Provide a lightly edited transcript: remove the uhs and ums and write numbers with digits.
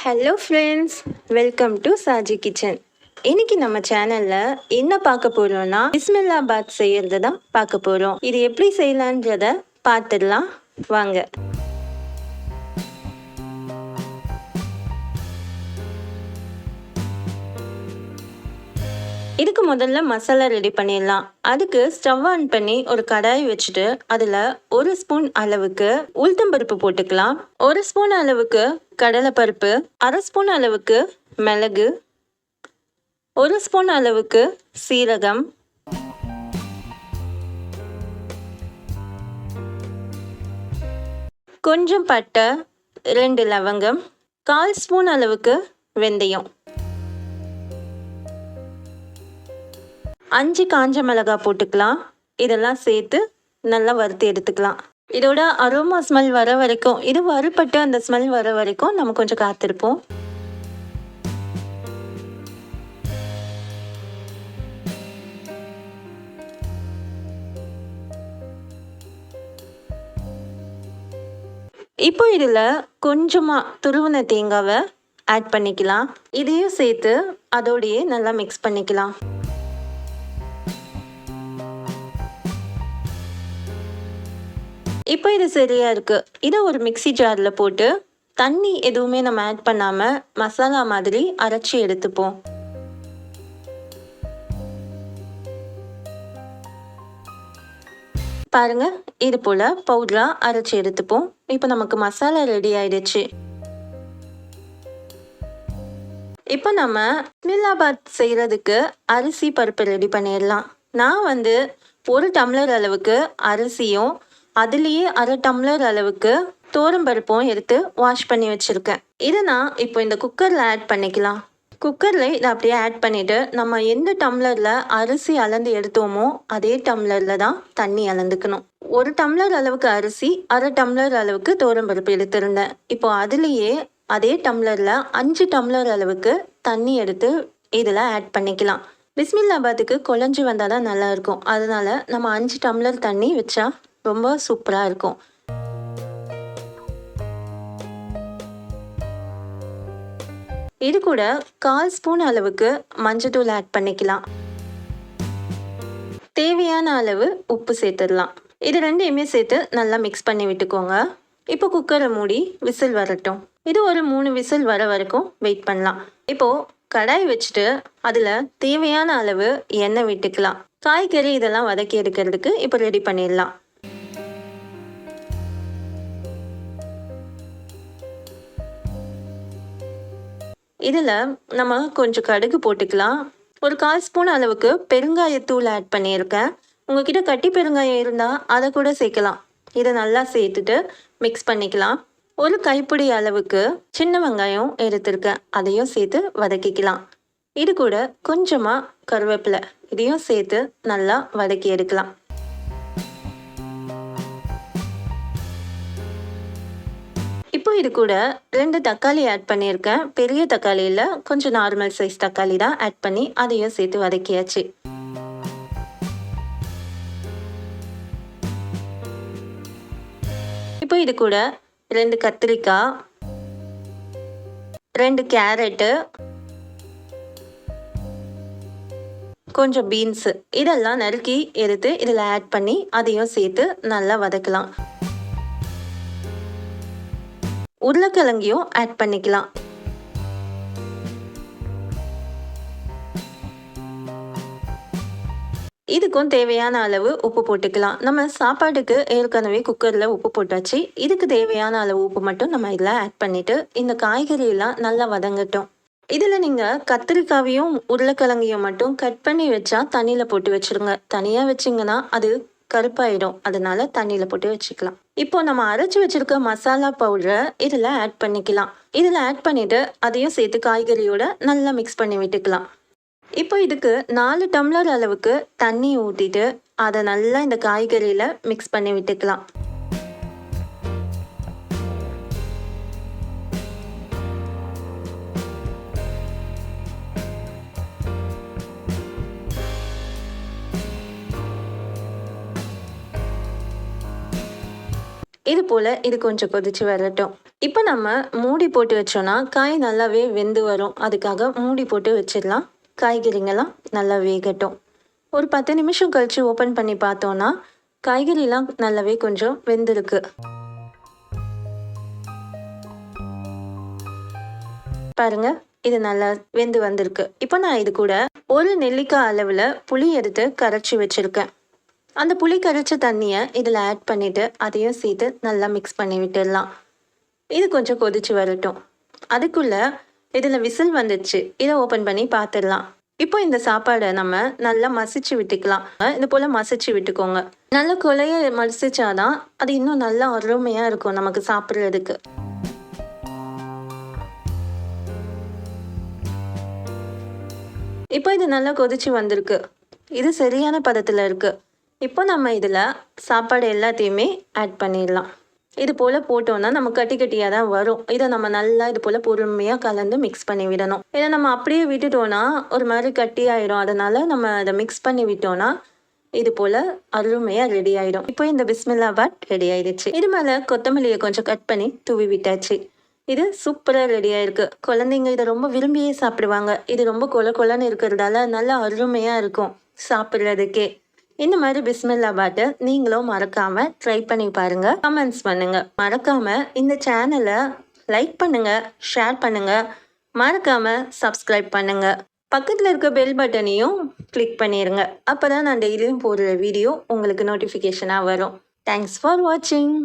Hello friends, welcome to Saji kitchen. இன்னைக்கு நம்ம சேனலில் என்ன பார்க்க போகிறோம்னா பிஸ்மில்லாபாத் செய்கிறது தான் பார்க்க போகிறோம். இது எப்படி செய்யலான்றத பார்த்துடலாம் வாங்க. இதுக்கு முதல்ல மசாலா ரெடி பண்ணிடலாம். அதுக்கு ஸ்டவ் ஆன் பண்ணி ஒரு கடாய் வச்சுட்டு அதில் 1 ஸ்பூன் அளவுக்கு உளுத்தம்பருப்பு போட்டுக்கலாம். 1 ஸ்பூன் அளவுக்கு கடலைப்பருப்பு, 1/2 ஸ்பூன் அளவுக்கு மிளகு, 1 ஸ்பூன் அளவுக்கு சீரகம், கொஞ்சம் பட்டை, 2 லவங்கம், 1/4 ஸ்பூன் அளவுக்கு வெந்தயம், 5 காஞ்ச மிளகாய் போட்டுக்கலாம். இதெல்லாம் சேர்த்து நல்லா வறுத்து எடுத்துக்கலாம். இதோட அரோமா ஸ்மெல் வர வரைக்கும், இது வறுபட்டு அந்த ஸ்மெல் வர வரைக்கும் நம்ம கொஞ்சம் காத்திருப்போம். இப்போ இதில் கொஞ்சமாக துருவின தேங்காவை ஆட் பண்ணிக்கலாம். இதையும் சேர்த்து அதோடையே நல்லா மிக்ஸ் பண்ணிக்கலாம். இப்போ இது சரியாக இருக்குது. இதை ஒரு மிக்ஸி ஜாரில் போட்டு தண்ணி எதுவுமே நம்ம ஆட் பண்ணாமல் மசாலா மாதிரி அரைச்சி எடுத்துப்போம். பாருங்க, இது போல் பவுடராக அரைச்சி எடுத்துப்போம். இப்போ நமக்கு மசாலா ரெடி ஆயிடுச்சு. இப்போ நம்ம பிஸ்மில்லாபாத் செய்கிறதுக்கு அரிசி பருப்பு ரெடி பண்ணிடலாம். நான் 1 டம்ளர் அளவுக்கு அரிசியும் அதுலேயே 1/2 டம்ளர் அளவுக்கு பருப்பும் எடுத்து வாஷ் பண்ணி வச்சுருக்கேன். இதை நான் இப்போ இந்த குக்கரில் ஆட் பண்ணிக்கலாம். குக்கரில் இதை அப்படியே ஆட் பண்ணிவிட்டு நம்ம எந்த டம்ளரில் அரிசி அளந்து எடுத்தோமோ அதே டம்ளரில் தான் தண்ணி அளந்துக்கணும். 1 டம்ளர் அளவுக்கு அரிசி, 1/2 டம்ளர் அளவுக்கு பருப்பு எடுத்திருந்தேன். இப்போ அதுலேயே அதே டம்ளரில் 5 டம்ளர் அளவுக்கு தண்ணி எடுத்து இதில் ஆட் பண்ணிக்கலாம். பிஸ்மில்லாபாத்துக்கு குழஞ்சி வந்தால் தான் நல்லாயிருக்கும். அதனால நம்ம 5 டம்ளர் தண்ணி வச்சா ரொம்ப சூப்பராக இருக்கும். இது கூட 1/4 ஸ்பூன் அளவுக்கு மஞ்சத்தூள் ஆட் பண்ணிக்கலாம். தேவையான அளவு உப்பு சேர்த்துடலாம். இது ரெண்டையுமே சேர்த்து நல்லா மிக்ஸ் பண்ணி விட்டுக்கோங்க. இப்போ குக்கரை மூடி விசில் வரட்டும். இது ஒரு 3 விசில் வர வரைக்கும் வெயிட் பண்ணலாம். இப்போது கடாய் வச்சுட்டு அதில் தேவையான அளவு எண்ணெய் விட்டுக்கலாம். காய்கறி இதெல்லாம் வதக்கி எடுக்கிறதுக்கு இப்போ ரெடி பண்ணிடலாம். இதில் நம்ம கொஞ்சம் கடுகு போட்டுக்கலாம். ஒரு 1/4 ஸ்பூன் அளவுக்கு பெருங்காயத்தூள் ஆட் பண்ணியிருக்கேன். உங்ககிட்ட கட்டி பெருங்காயம் இருந்தால் அதை கூட சேர்க்கலாம். இதை நல்லா சேர்த்துட்டு மிக்ஸ் பண்ணிக்கலாம். ஒரு கைப்பிடி அளவுக்கு சின்ன வெங்காயம் எடுத்திருக்கேன். அதையும் சேர்த்து வதக்கிக்கலாம். இது கூட கொஞ்சமாக கருவேப்பிலை, இதையும் சேர்த்து நல்லா வதக்கி எடுக்கலாம். இப்போ இது கூட 2 தக்காளி ஆட் பண்ணியிருக்கேன். பெரிய தக்காளியில் கொஞ்சம் நார்மல் சைஸ் தக்காளி தான் ஆட் பண்ணி அதையும் சேர்த்து வதக்கியாச்சு. இப்போ இது கூட 2 கத்திரிக்காய், 2 கேரட்டு, கொஞ்சம் பீன்ஸு இதெல்லாம் நறுக்கி எடுத்து இதில் ஆட் பண்ணி அதையும் சேர்த்து நல்லா வதக்கலாம். உருளைக்கிழங்கையும் ஆட் பண்ணிக்கலாம். இதுக்கும் தேவையான அளவு உப்பு போட்டுக்கலாம். நம்ம சாப்பாட்டுக்கு ஏற்கனவே குக்கரில் உப்பு போட்டாச்சு. இதுக்கு தேவையான அளவு உப்பு மட்டும் நம்ம இதில் ஆட் பண்ணிவிட்டு இந்த காய்கறியெல்லாம் நல்லா வதங்கட்டும். இதில் நீங்கள் கத்திரிக்காவையும் உருளைக்கிழங்கையும் மட்டும் கட் பண்ணி வச்சா தண்ணியில் போட்டு வச்சுருங்க. தனியாக வச்சிங்கன்னா அது கருப்பாயிடும். அதனால தண்ணியில் போட்டு வச்சுக்கலாம். இப்போ நம்ம அரைச்சி வச்சிருக்க மசாலா பவுடரை இதில் ஆட் பண்ணிக்கலாம். இதில் ஆட் பண்ணிவிட்டு அதையும் சேர்த்து காய்கறியோட நல்லா மிக்ஸ் பண்ணி விட்டுக்கலாம். இப்போ இதுக்கு 4 டம்ளர் அளவுக்கு தண்ணி ஊற்றிட்டு அதை நல்லா இந்த காய்கறியில் மிக்ஸ் பண்ணி விட்டுக்கலாம். இது போல் இது கொஞ்சம் கொதிச்சு வரட்டும். இப்போ நம்ம மூடி போட்டு வச்சோன்னா காய் நல்லாவே வெந்து வரும். அதுக்காக மூடி போட்டு வச்சிடலாம். காய்கறிங்கெல்லாம் நல்லா வேகட்டும். ஒரு 10 நிமிஷம் கழித்து ஓப்பன் பண்ணி பார்த்தோன்னா காய்கறிலாம் நல்லாவே கொஞ்சம் வெந்திருக்கு. பாருங்க, இது நல்லா வெந்து வந்திருக்கு. இப்போ நான் இது கூட ஒரு நெல்லிக்காய் அளவில் புளி எடுத்து கரைச்சி வச்சுருக்கேன். அந்த புளி கரைச்ச தண்ணியை இதில் ஆட் பண்ணிவிட்டு அதையும் சேர்த்து நல்லா மிக்ஸ் பண்ணி விட்டுடலாம். இது கொஞ்சம் கொதிச்சு வரட்டும். அதுக்குள்ளே இதில் விசில் வந்துடுச்சு. இதை ஓப்பன் பண்ணி பார்த்துடலாம். இப்போ இந்த சாப்பாடை நம்ம நல்லா மசிச்சு விட்டுக்கலாம். இது போல் மசிச்சு விட்டுக்கோங்க. நல்ல கொலையை மசிச்சாதான் அது இன்னும் நல்லா அருமையாக இருக்கும் நமக்கு சாப்பிட்றதுக்கு. இப்போ இது நல்லா கொதிச்சு வந்திருக்கு. இது சரியான பதத்தில் இருக்குது. இப்போ நம்ம இதில் சாப்பாடு எல்லாத்தையுமே ஆட் பண்ணிடலாம். இது போல் போட்டோன்னா நம்ம கட்டி கட்டியாக தான் வரும். இதை நம்ம நல்லா இது போல் பொறுமையாக கலந்து மிக்ஸ் பண்ணி விடணும். இதை நம்ம அப்படியே விட்டுட்டோன்னா ஒரு மாதிரி கட்டி ஆயிடும். அதனால் நம்ம அதை மிக்ஸ் பண்ணி விட்டோன்னா இது போல் அருமையாக ரெடி ஆகிடும். இப்போ இந்த பிஸ்மில்லாபாத் ரெடி ஆயிடுச்சு. இது மேலே கொத்தமல்லியை கொஞ்சம் கட் பண்ணி தூவி விட்டாச்சு. இது சூப்பராக ரெடியாக இருக்குது. குழந்தைங்க இதை ரொம்ப விரும்பியே சாப்பிடுவாங்க. இது ரொம்ப கொலன்னு இருக்கிறதால நல்லா அருமையாக இருக்கும் சாப்பிட்றதுக்கே. இந்த மாதிரி பிஸ்மில்லாபாத்தை நீங்களும் மறக்காமல் ட்ரை பண்ணி பாருங்கள். கமெண்ட்ஸ் பண்ணுங்கள். மறக்காமல் இந்த சேனலை லைக் பண்ணுங்கள், ஷேர் பண்ணுங்கள், மறக்காமல் சப்ஸ்கிரைப் பண்ணுங்கள். பக்கத்தில் இருக்க பெல் பட்டனையும் கிளிக் பண்ணிடுங்க. அப்போ தான் நான் டெய்லியும் போடுற வீடியோ உங்களுக்கு நோட்டிஃபிகேஷனாக வரும். தேங்க்ஸ் ஃபார் வாட்சிங்.